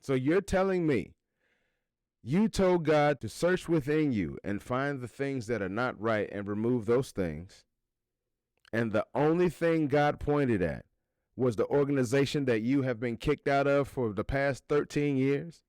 So you're telling me you told God to search within you and find the things that are not right and remove those things. And the only thing God pointed at was the organization that you have been kicked out of for the past 13 years?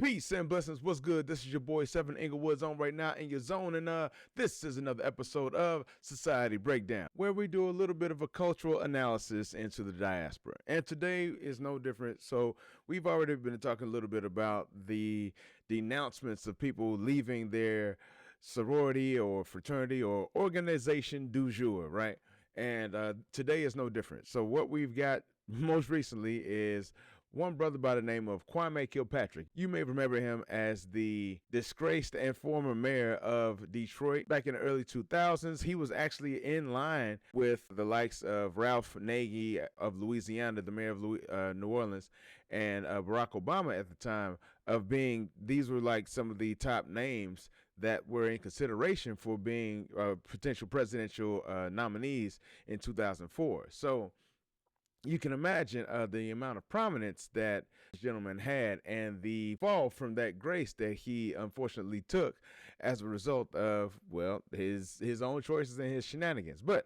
Peace and blessings. What's good? This is your boy Seven Inglewood's on right now in your zone, and this is another episode of Society Breakdown, where we do a little bit of a cultural analysis into the diaspora. And today is no different. So we've already been talking a little bit about the denouncements of people leaving their sorority or fraternity or organization du jour, right? And today is no different. So what we've got most recently is one brother by the name of Kwame Kilpatrick. You may remember him as the disgraced and former mayor of Detroit back in the early 2000s. He was actually in line with the likes of Ralph Nagy of Louisiana, the mayor of New Orleans, and Barack Obama at the time, of being, these were like some of the top names that were in consideration for being potential presidential nominees in 2004. So you can imagine the amount of prominence that this gentleman had and the fall from that grace that he unfortunately took as a result of, well, his own choices and his shenanigans. But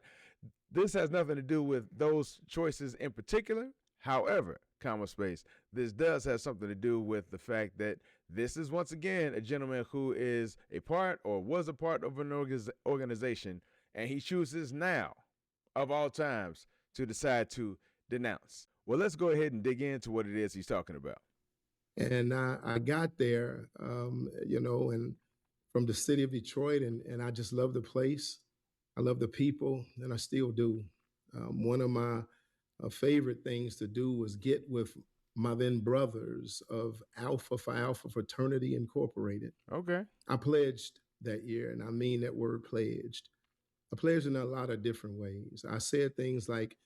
this has nothing to do with those choices in particular. However, comma space, this does have something to do with the fact that this is once again a gentleman who is a part or was a part of an organization, and he chooses now, of all times, to decide to denounce. Well, let's go ahead and dig into what it is he's talking about. And I got there, and from the city of Detroit, and I just love the place. I love the people, and I still do. One of my favorite things to do was get with my then brothers of Alpha Phi Alpha Fraternity Incorporated. Okay. I pledged that year, and I mean that word pledged. I pledged in a lot of different ways. I said things like,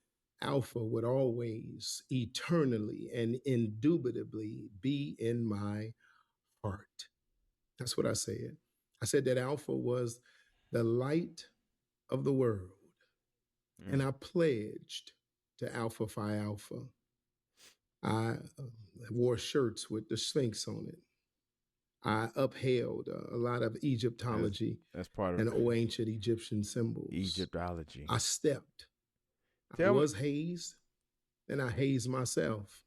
Alpha would always, eternally, and indubitably be in my heart. That's what I said. I said that Alpha was the light of the world. And I pledged to Alpha Phi Alpha. I wore shirts with the Sphinx on it. I upheld a lot of Egyptology. That's part of and old ancient Egyptian symbols. Egyptology. I stepped. I was hazed, and I hazed myself.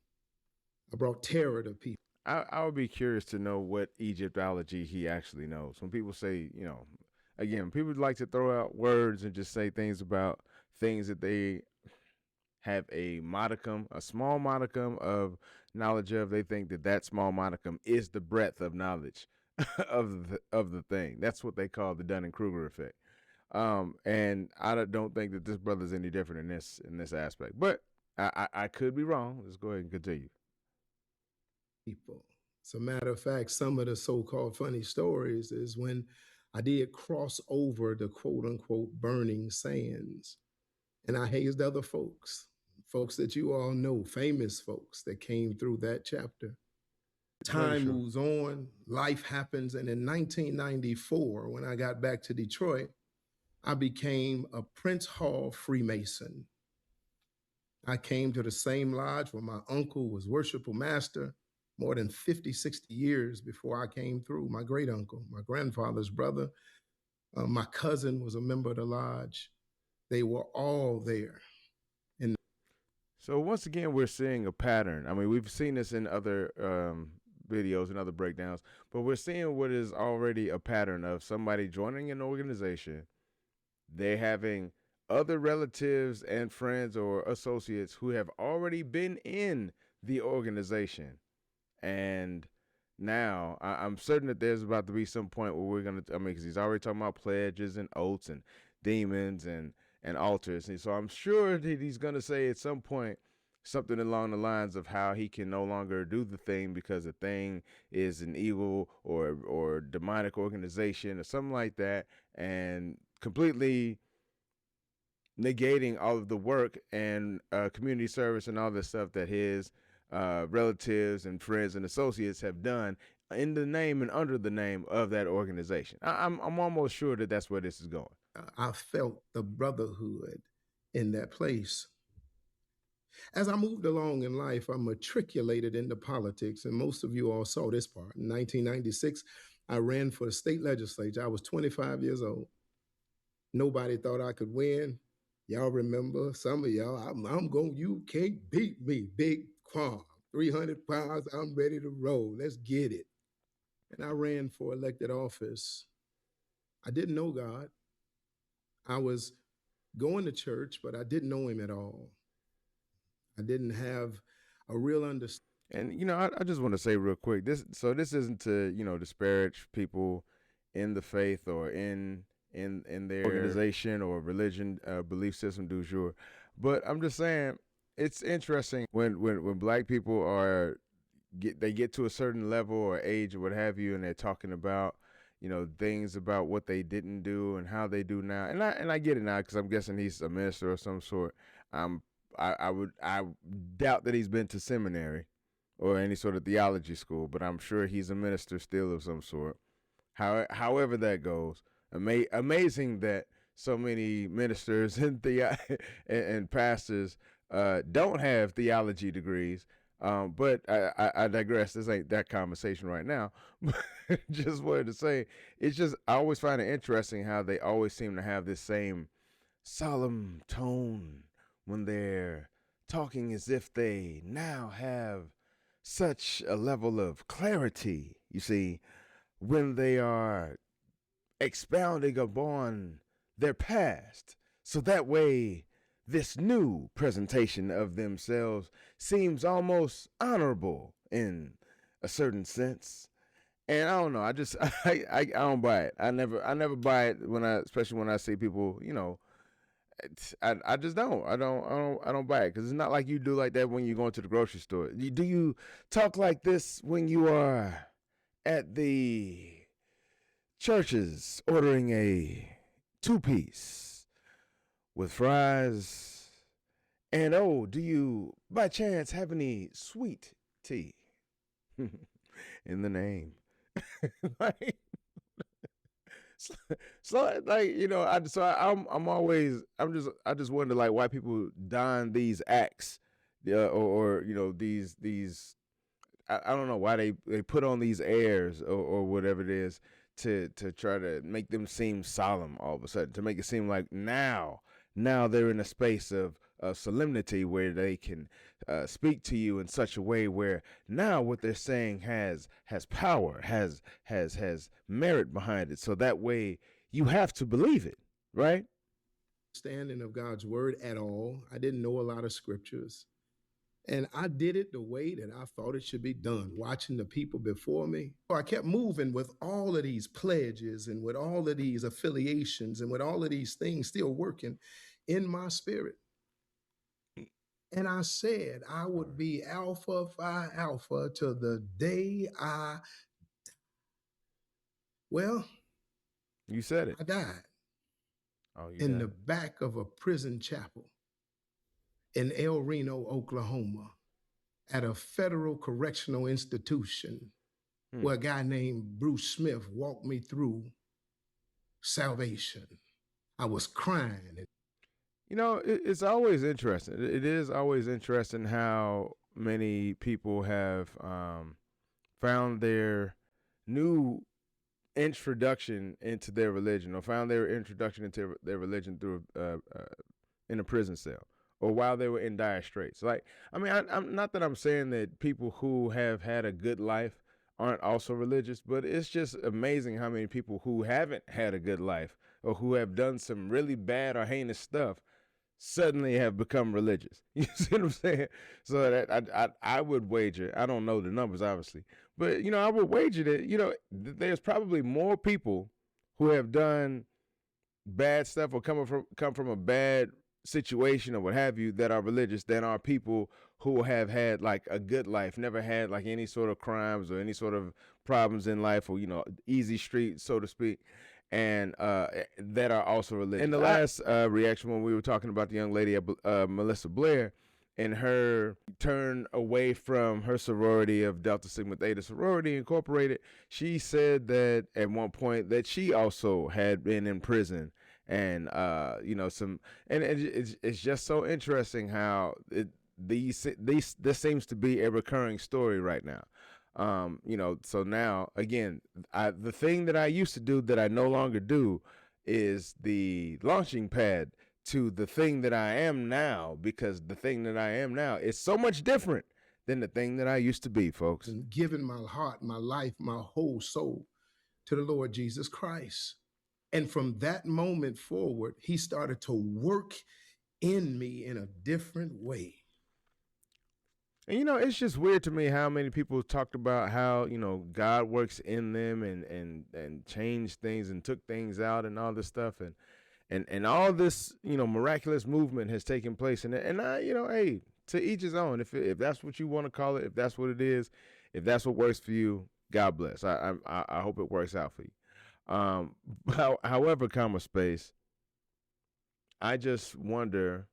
I brought terror to people. I would be curious to know what Egyptology he actually knows. When people say, again, people like to throw out words and just say things about things that they have a small modicum of knowledge of. They think that small modicum is the breadth of knowledge of the thing. That's what they call the Dunning-Kruger effect. And I don't think that this brother's any different in this aspect, but I could be wrong. Let's go ahead and continue. People. As a matter of fact, some of the so-called funny stories is when I did cross over the quote unquote burning sands, and I hazed other folks that you all know, famous folks that came through that chapter. Time moves on, life happens, and in 1994, when I got back to Detroit, I became a Prince Hall Freemason. I came to the same lodge where my uncle was worshipful master more than 50, 60 years before I came through. My great uncle, my grandfather's brother, my cousin was a member of the lodge. They were all there. So once again, we're seeing a pattern. I mean, we've seen this in other videos and other breakdowns, but we're seeing what is already a pattern of somebody joining an organization. They're having other relatives and friends or associates who have already been in the organization. And now I'm certain that there's about to be some point where we're going to, because he's already talking about pledges and oaths and demons and altars. And so I'm sure that he's going to say at some point something along the lines of how he can no longer do the thing because the thing is an evil or demonic organization or something like that, and completely negating all of the work and community service and all this stuff that his relatives and friends and associates have done in the name and under the name of that organization. I'm almost sure that that's where this is going. I felt the brotherhood in that place. As I moved along in life, I matriculated into politics, and most of you all saw this part. In 1996, I ran for the state legislature. I was 25 years old. Nobody thought I could win. Y'all remember, some of y'all, I'm going, you can't beat me, Big Kwame. 300 pounds, I'm ready to roll. Let's get it. And I ran for elected office. I didn't know God. I was going to church, but I didn't know him at all. I didn't have a real understanding. And I just want to say real quick, this isn't to disparage people in the faith or in their organization or religion, belief system du jour, but I'm just saying it's interesting when black people get to a certain level or age or what have you, and they're talking about things about what they didn't do and how they do now, and I get it now because I'm guessing he's a minister of some sort. I doubt that he's been to seminary or any sort of theology school, but I'm sure he's a minister still of some sort. However that goes, amazing that so many ministers and pastors don't have theology degrees. But I digress. This ain't that conversation right now. Just wanted to say, I always find it interesting how they always seem to have this same solemn tone when they're talking as if they now have such a level of clarity, you see, when they are expounding upon their past. So that way, this new presentation of themselves seems almost honorable in a certain sense. And I don't know, I don't buy it. I never buy it especially when I see people, I just don't. I don't buy it because it's not like you do like that when you go into the grocery store. Do you talk like this when you are at the churches ordering a 2-piece with fries? And do you by chance have any sweet tea in the name? Like, so like I just wonder like why people don these acts, or these I don't know why they put on these airs or whatever it is to try to make them seem solemn all of a sudden, to make it seem like now they're in a space of solemnity where they can speak to you in such a way where now what they're saying has power, has merit behind it. So that way you have to believe it, right? Understanding of God's word at all. I didn't know a lot of scriptures. And I did it the way that I thought it should be done, watching the people before me. So I kept moving with all of these pledges and with all of these affiliations and with all of these things still working in my spirit. And I said I would be Alpha Phi Alpha till the day I die. Well, you said it. I died in the back of a prison chapel in El Reno, Oklahoma, at a federal correctional institution where a guy named Bruce Smith walked me through salvation. I was crying. It's always interesting. It is always interesting how many people have found their new introduction into their religion, or found their introduction into their religion through in a prison cell, or while they were in dire straits. Like, I mean, I'm not that I'm saying that people who have had a good life aren't also religious, but it's just amazing how many people who haven't had a good life or who have done some really bad or heinous stuff suddenly have become religious. You see what I'm saying? So that I would wager, I don't know the numbers obviously, but I would wager that there's probably more people who have done bad stuff or come from a bad situation or what have you that are religious than are people who have had like a good life, never had like any sort of crimes or any sort of problems in life, or easy street, so to speak, and that are also religious. In the last reaction, when we were talking about the young lady, Melissa Blair, and her turn away from her sorority of Delta Sigma Theta Sorority Incorporated, she said that at one point that she also had been in prison, and it's just so interesting how this seems to be a recurring story right now. So now again, the thing that I used to do that I no longer do is the launching pad to the thing that I am now, because the thing that I am now is so much different than the thing that I used to be, folks. And giving my heart, my life, my whole soul to the Lord Jesus Christ. And from that moment forward, he started to work in me in a different way. And it's just weird to me how many people talked about how God works in them and changed things and took things out and all this stuff, and all this miraculous movement has taken place, and I hey, to each his own. If that's what you want to call it, if that's what it is, if that's what works for you, God bless. I hope it works out for you. However, comma space, I just wonder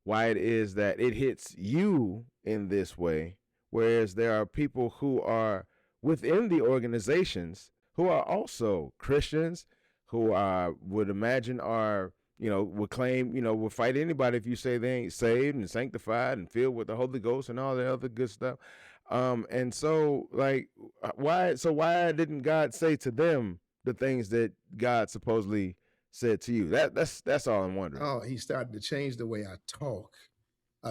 why it is that it hits you in this way, whereas there are people who are within the organizations who are also Christians, who would imagine are, would claim, would fight anybody if you say they ain't saved and sanctified and filled with the Holy Ghost and all the other good stuff. And so, like, why didn't God say to them the things that God supposedly said to you? That's all I'm wondering. Oh, he started to change the way I talk.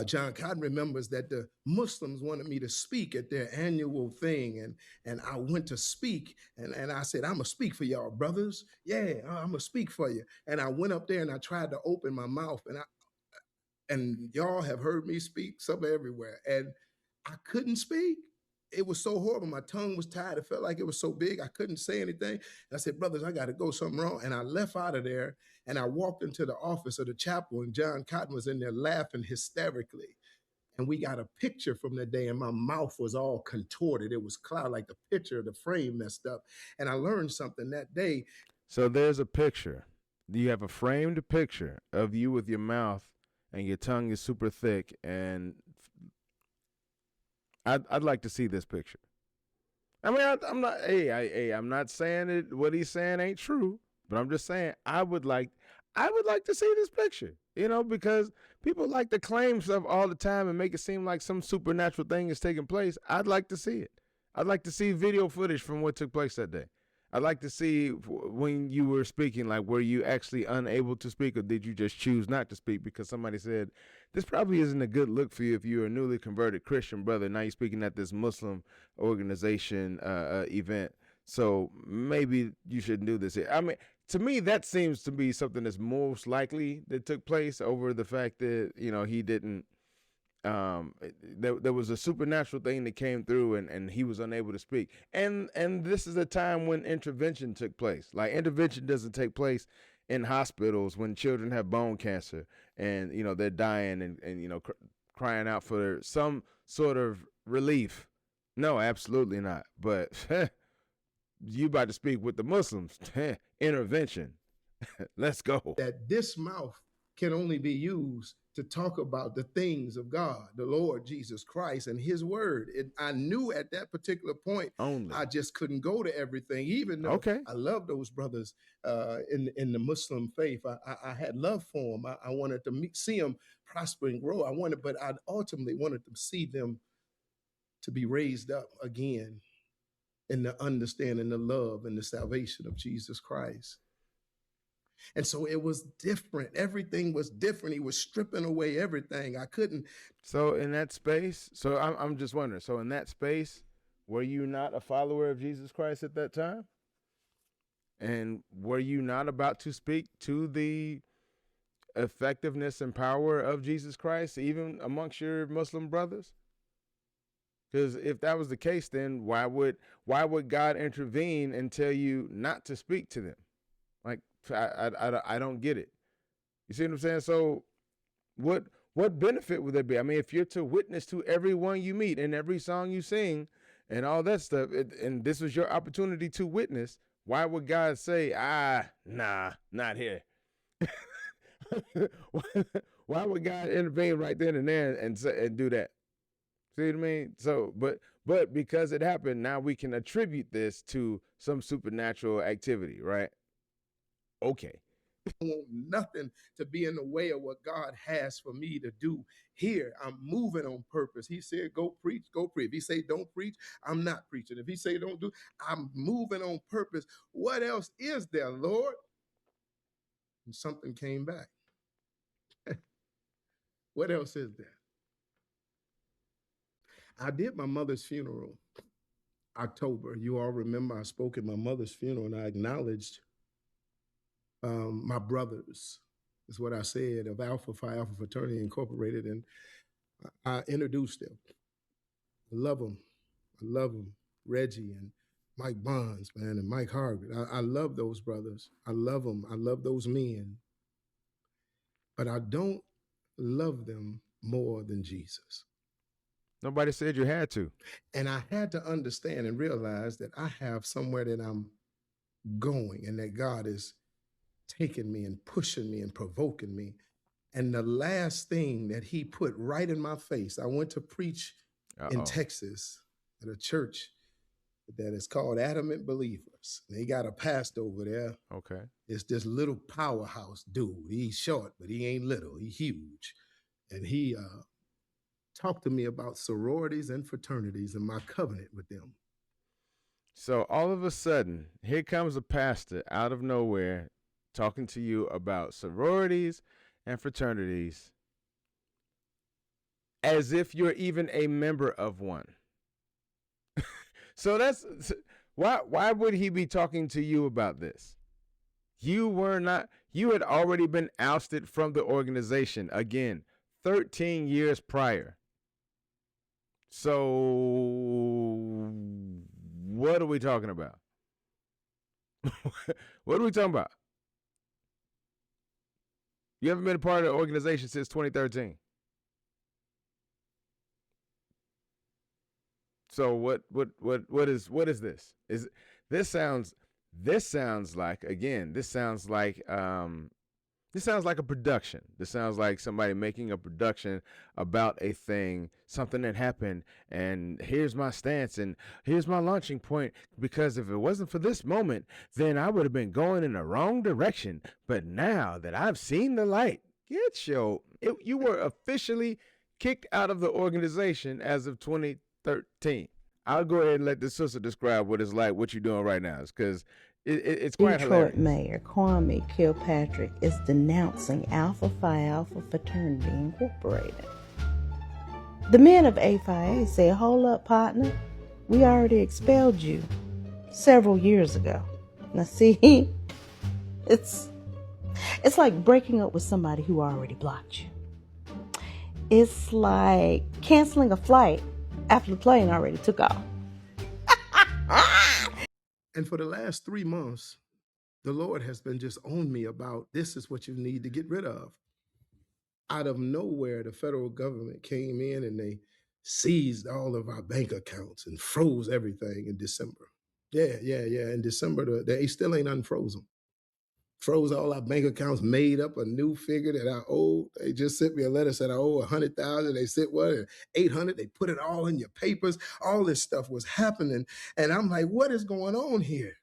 John Cotton remembers that the Muslims wanted me to speak at their annual thing, and I went to speak, and I said, I'm going to speak for y'all, brothers. Yeah, I'm going to speak for you. And I went up there, and I tried to open my mouth, and y'all have heard me speak somewhere everywhere, and I couldn't speak. It was so horrible. My tongue was tied. It felt like it was so big. I couldn't say anything. And I said, brothers, I got to go, something wrong. And I left out of there, and I walked into the office of the chapel, and John Cotton was in there laughing hysterically. And we got a picture from that day, and my mouth was all contorted. It was cloud, like the picture, the frame messed up. And I learned something that day. So there's a picture. You have a framed picture of you with your mouth, and your tongue is super thick, and I'd like to see this picture. I mean, I'm not. I'm not saying it. What he's saying ain't true, but I'm just saying I would like to see this picture. Because people like to claim stuff all the time and make it seem like some supernatural thing is taking place. I'd like to see it. I'd like to see video footage from what took place that day. I'd like to see when you were speaking, like, were you actually unable to speak, or did you just choose not to speak because somebody said, this probably isn't a good look for you if you're a newly converted Christian brother. Now you're speaking at this Muslim organization event. So maybe you shouldn't do this here. I mean, to me, that seems to be something that's most likely that took place over the fact that, he didn't, there was a supernatural thing that came through and he was unable to speak. And this is a time when intervention took place. Like, intervention doesn't take place in hospitals when children have bone cancer and, they're dying and crying out for some sort of relief. No, absolutely not. But you about to speak with the Muslims. Intervention. Let's go. That this mouth can only be used to talk about the things of God, the Lord Jesus Christ and his word. I knew at that particular point, only I just couldn't go to everything, even though I love those brothers in the Muslim faith. I had love for them. I wanted to see them prosper and grow. But I ultimately wanted to see them to be raised up again in the understanding, the love, and the salvation of Jesus Christ. And so it was different. Everything was different. He was stripping away everything. I couldn't. So in that space, I'm just wondering, so in that space, were you not a follower of Jesus Christ at that time? And were you not about to speak to the effectiveness and power of Jesus Christ, even amongst your Muslim brothers? Because if that was the case, then why would God intervene and tell you not to speak to them? Like, I don't get it. You see what I'm saying? So what benefit would there be? I mean, if you're to witness to everyone you meet and every song you sing and all that stuff, and this was your opportunity to witness, why would God say, nah, not here? Why would God intervene right then and there and do that? See what I mean? So, but because it happened, now we can attribute this to some supernatural activity, right? Okay. I want nothing to be in the way of what God has for me to do here. I'm moving on purpose. He said, go preach, go preach. If he say don't preach, I'm not preaching. If he say don't do, I'm moving on purpose. What else is there, Lord? And something came back. What else is there? I did my mother's funeral, October. You all remember I spoke at my mother's funeral and I acknowledged my brothers, is what I said, of Alpha Phi Alpha Fraternity Incorporated, and I introduced them. I love them. I love them. Reggie and Mike Bonds, man, and Mike Harvard. I love those brothers. I love them. I love those men. But I don't love them more than Jesus. Nobody said you had to. And I had to understand and realize that I have somewhere that I'm going and that God is taking me and pushing me and provoking me. And the last thing that he put right in my face, I went to preach in Texas at a church that is called Adamant Believers. They got a pastor over there. Okay. It's this little powerhouse dude. He's short, but he ain't little. He's huge. And he talked to me about sororities and fraternities and my covenant with them. So all of a sudden, here comes a pastor out of nowhere talking to you about sororities and fraternities as if you're even a member of one. So that's why would he be talking to you about this? You had already been ousted from the organization again 13 years prior. So what are we talking about? What are we talking about? You haven't been a part of the organization since 2013. So what is this? This sounds like a production. This sounds like somebody making a production about a thing, something that happened, and here's my stance and here's my launching point, because if it wasn't for this moment, then I would have been going in the wrong direction. But now that I've seen the light, you were officially kicked out of the organization as of 2013. I'll go ahead and let the sister describe what it's like, what you're doing right now, because it's quite Detroit hilarious. Mayor Kwame Kilpatrick is denouncing Alpha Phi Alpha Fraternity Incorporated. The men of A5A said, hold up, partner, we already expelled you several years ago. Now see, it's like breaking up with somebody who already blocked you. It's like canceling a flight after the plane already took off. And for the last 3 months, the Lord has been just on me about this is what you need to get rid of. Out of nowhere, the federal government came in and they seized all of our bank accounts and froze everything in December. Yeah. In December, they still ain't unfrozen. Froze all our bank accounts, made up a new figure that I owe. They just sent me a letter, said I owe 100,000. They said, what, 800? They put it all in your papers. All this stuff was happening. And I'm like, what is going on here?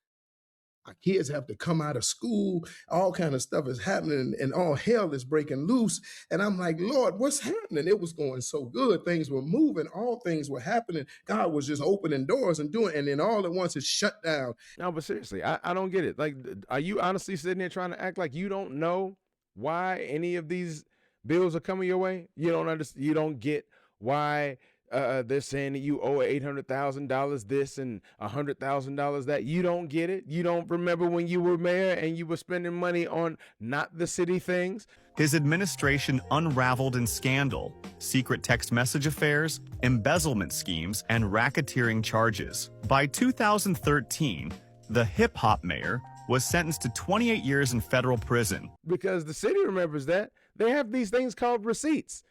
Our kids have to come out of school. All kind of stuff is happening and all hell is breaking loose. And I'm like, Lord, what's happening? It was going so good. Things were moving. All things were happening. God was just opening doors and doing, and then all at once it's shut down. No, but seriously, I don't get it. Like, are you honestly sitting there trying to act like you don't know why any of these bills are coming your way? You don't understand. You don't get why they're saying that you owe $800,000 this and $100,000 that. You don't get it. You don't remember when you were mayor and you were spending money on not the city things. His administration unraveled in scandal, secret text message affairs, embezzlement schemes, and racketeering charges. By 2013, the hip-hop mayor was sentenced to 28 years in federal prison. Because the city remembers that. They have these things called receipts.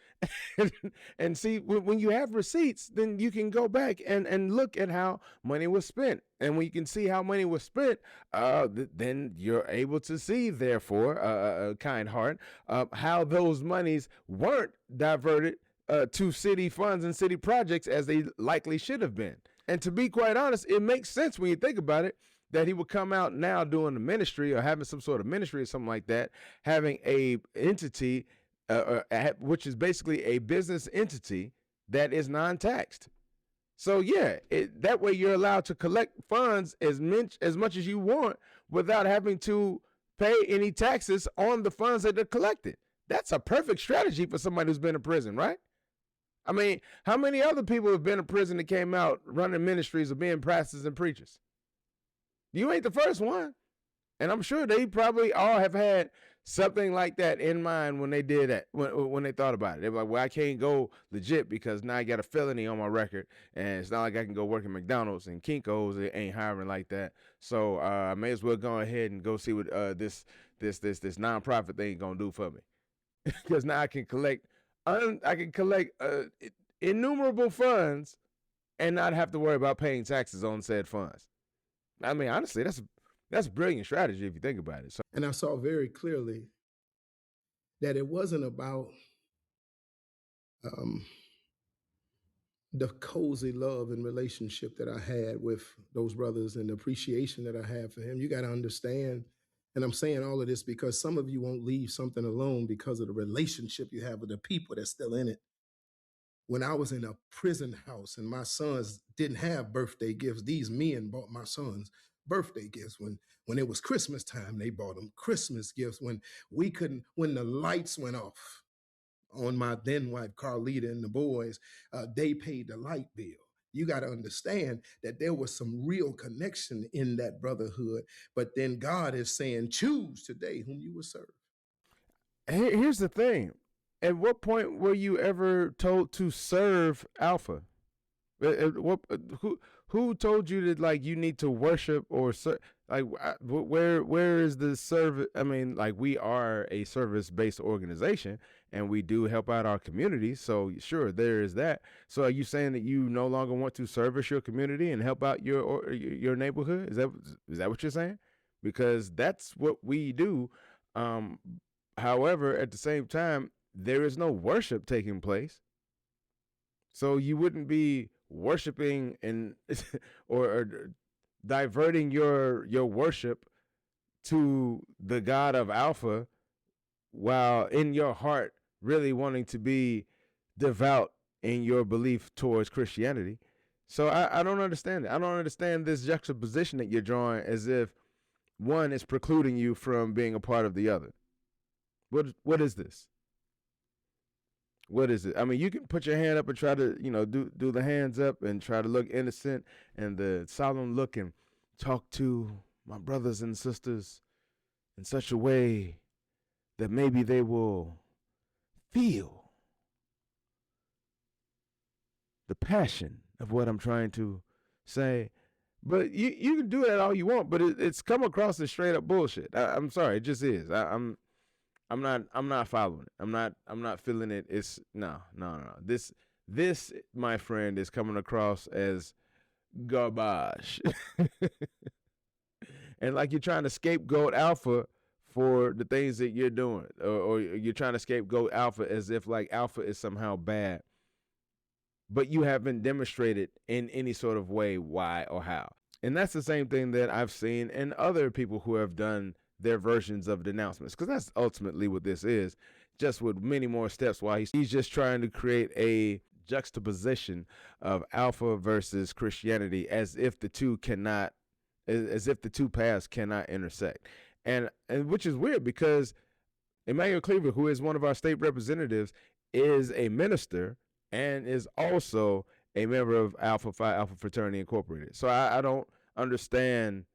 And see, when you have receipts, then you can go back and look at how money was spent. And when you can see how money was spent, then you're able to see, therefore, kind heart, how those monies weren't diverted to city funds and city projects as they likely should have been. And to be quite honest, it makes sense when you think about it. that he would come out now doing the ministry or having some sort of ministry or something like that, having a entity, which is basically a business entity that is non-taxed. So yeah, that way you're allowed to collect funds as much as you want without having to pay any taxes on the funds that are collected. That's a perfect strategy for somebody who's been in prison, right? I mean, how many other people have been in prison that came out running ministries or being pastors and preachers? You ain't the first one. And I'm sure they probably all have had something like that in mind when they did that, when they thought about it. They were like, well, I can't go legit because now I got a felony on my record, and it's not like I can go work at McDonald's and Kinko's. It ain't hiring like that. So I may as well go ahead and go see what this nonprofit thing gonna do for me, because now I can collect innumerable funds and not have to worry about paying taxes on said funds. I mean, honestly, that's a brilliant strategy if you think about it. So, And I saw very clearly that it wasn't about the cozy love and relationship that I had with those brothers and the appreciation that I had for him. You got to understand, and I'm saying all of this because some of you won't leave something alone because of the relationship you have with the people that's still in it. When I was in a prison house and my sons didn't have birthday gifts, these men bought my sons birthday gifts. When it was Christmas time, they bought them Christmas gifts. When the lights went off on my then wife Carlita and the boys, they paid the light bill. You got to understand that there was some real connection in that brotherhood. But then God is saying, choose today whom you will serve. Here's the thing. At what point were you ever told to serve Alpha? Who told you that, like, you need to worship or like, where is the service? I mean, like, we are a service-based organization and we do help out our community. So sure, there is that. So are you saying that you no longer want to service your community and help out your neighborhood? Is that what you're saying? Because that's what we do. However, at the same time, there is no worship taking place. So you wouldn't be worshiping and or diverting your worship to the God of Alpha while in your heart really wanting to be devout in your belief towards Christianity. So I don't understand it. I don't understand this juxtaposition that you're drawing as if one is precluding you from being a part of the other. What is this? What is it? I mean, you can put your hand up and try to, do the hands up and try to look innocent and the solemn look and talk to my brothers and sisters in such a way that maybe they will feel the passion of what I'm trying to say. But you can do that all you want, but it's come across as straight up bullshit. I'm sorry, it just is. I'm not following it. I'm not feeling it. It's no. This, my friend, is coming across as garbage. And like you're trying to scapegoat Alpha for the things that you're doing, or you're trying to scapegoat Alpha as if like Alpha is somehow bad, but you haven't demonstrated in any sort of way why or how. And that's the same thing that I've seen in other people who have done their versions of denouncements, because that's ultimately what this is, just with many more steps. While he's just trying to create a juxtaposition of Alpha versus Christianity, as if the two paths cannot intersect, and which is weird because Emmanuel Cleaver, who is one of our state representatives, is a minister and is also a member of Alpha Phi Alpha Fraternity Incorporated. So I don't understand.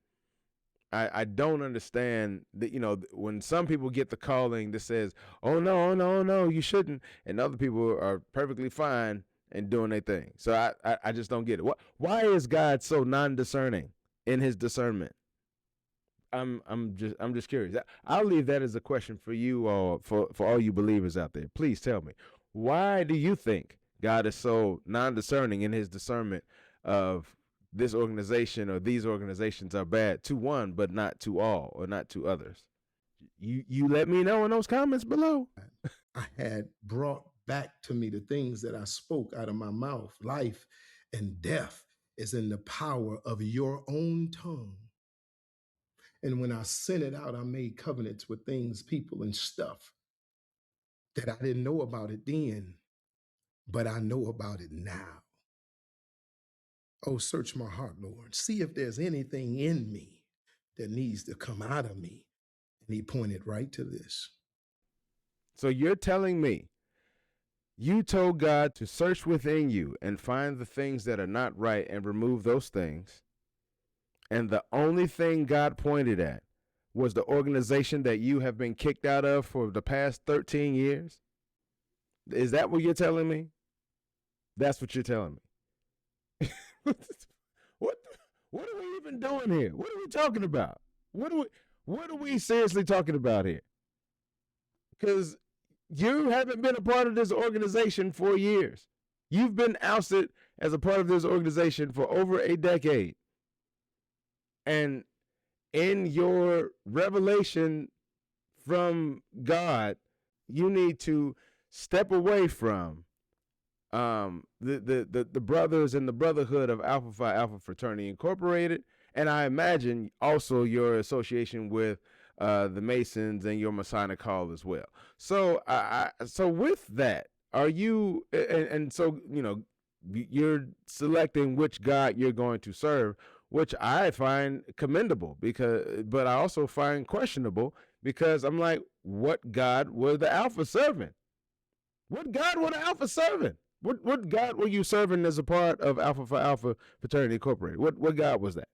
I don't understand that, when some people get the calling that says, oh, no, you shouldn't. And other people are perfectly fine and doing their thing. So I just don't get it. Why is God so non-discerning in his discernment? I'm just curious. I'll leave that as a question for you all, for all you believers out there. Please tell me, why do you think God is so non-discerning in his discernment of this organization or these organizations are bad to one, but not to all, or not to others? You let me know in those comments below. I had brought back to me the things that I spoke out of my mouth. Life and death is in the power of your own tongue. And when I sent it out, I made covenants with things, people, and stuff that I didn't know about it then, but I know about it now. Oh, search my heart, Lord. See if there's anything in me that needs to come out of me. And he pointed right to this. So you're telling me you told God to search within you and find the things that are not right and remove those things. And the only thing God pointed at was the organization that you have been kicked out of for the past 13 years? Is that what you're telling me? That's what you're telling me. What are we even doing here? What are we talking about? What are we seriously talking about here? Because you haven't been a part of this organization for years. You've been ousted as a part of this organization for over a decade. And in your revelation from God, you need to step away from the brothers and the brotherhood of Alpha Phi Alpha Fraternity Incorporated, and I imagine also your association with the Masons and your Masonic Hall as well. So, so with that, are you? And so you're selecting which God you're going to serve, which I find commendable but I also find questionable because I'm like, what God were the Alpha serving? What God were the Alpha serving? What God were you serving as a part of Alpha Phi Alpha Fraternity Incorporated? What God was that?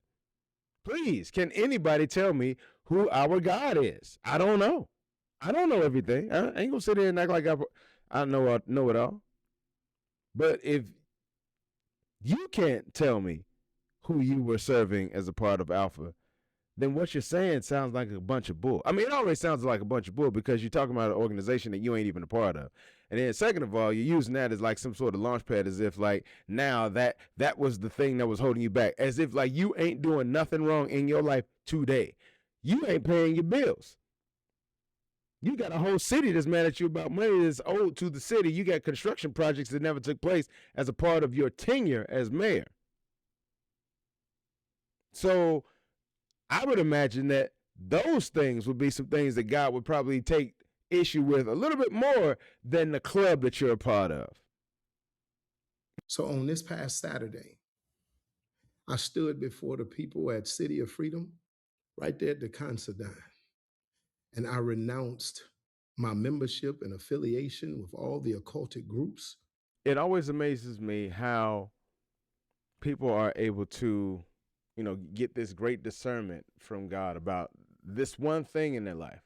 Please, can anybody tell me who our God is? I don't know. I don't know everything. I ain't gonna sit there and act like I know it all. But if you can't tell me who you were serving as a part of Alpha, then what you're saying sounds like a bunch of bull. I mean, it always sounds like a bunch of bull because you're talking about an organization that you ain't even a part of. And then second of all, you're using that as like some sort of launch pad, as if like now that was the thing that was holding you back, as if like you ain't doing nothing wrong in your life today. You ain't paying your bills. You got a whole city that's mad at you about money that's owed to the city. You got construction projects that never took place as a part of your tenure as mayor. So I would imagine that those things would be some things that God would probably take issue with a little bit more than the club that you're a part of. So on this past Saturday, I stood before the people at City of Freedom, right there at the Considine, and I renounced my membership and affiliation with all the occultic groups. It always amazes me how people are able to, get this great discernment from God about this one thing in their life.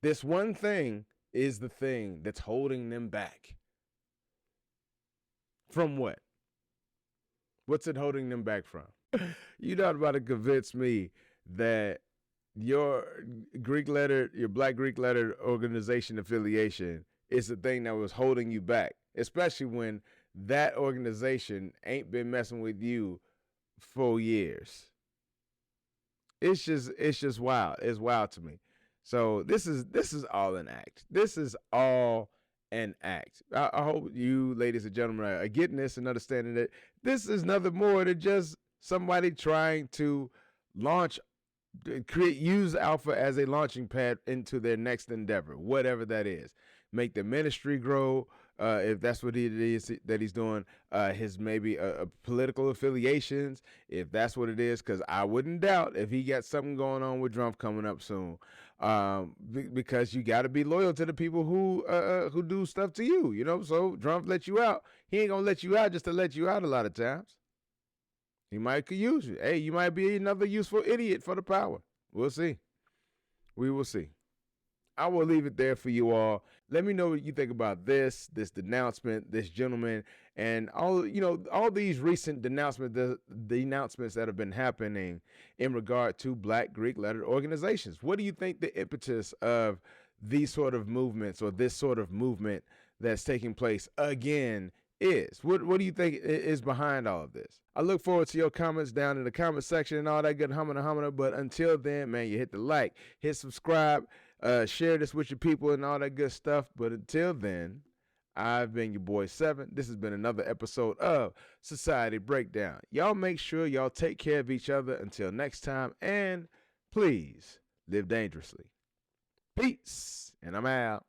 This one thing is the thing that's holding them back. From what? What's it holding them back from? You're not about to convince me that your Black Greek lettered organization affiliation is the thing that was holding you back, especially when that organization ain't been messing with you for years. It's just wild. It's wild to me. So this is all an act. This is all an act. I hope you, ladies and gentlemen, are getting this and understanding that this is nothing more than just somebody trying to use Alpha as a launching pad into their next endeavor, whatever that is. Make the ministry grow, if that's what it is that he's doing. His maybe political affiliations, if that's what it is, because I wouldn't doubt if he got something going on with Trump coming up soon. Because you got to be loyal to the people who do stuff to you, So Trump let you out. He ain't gonna let you out just to let you out a lot of times. He might could use you. Hey, you might be another useful idiot for the power. We'll see. We will see. I will leave it there for you all. Let me know what you think about this denouncement, this gentleman, and all these recent denouncements that have been happening in regard to Black Greek lettered organizations. What do you think the impetus of these sort of movements or this sort of movement that's taking place again is? What do you think is behind all of this? I look forward to your comments down in the comment section and all that good humana. But until then, man, you hit the like, hit subscribe, share this with your people and all that good stuff. But until then, I've been your boy 7. This has been another episode of Society Breakdown. Y'all make sure y'all take care of each other until next time, and please live dangerously. Peace, and I'm out.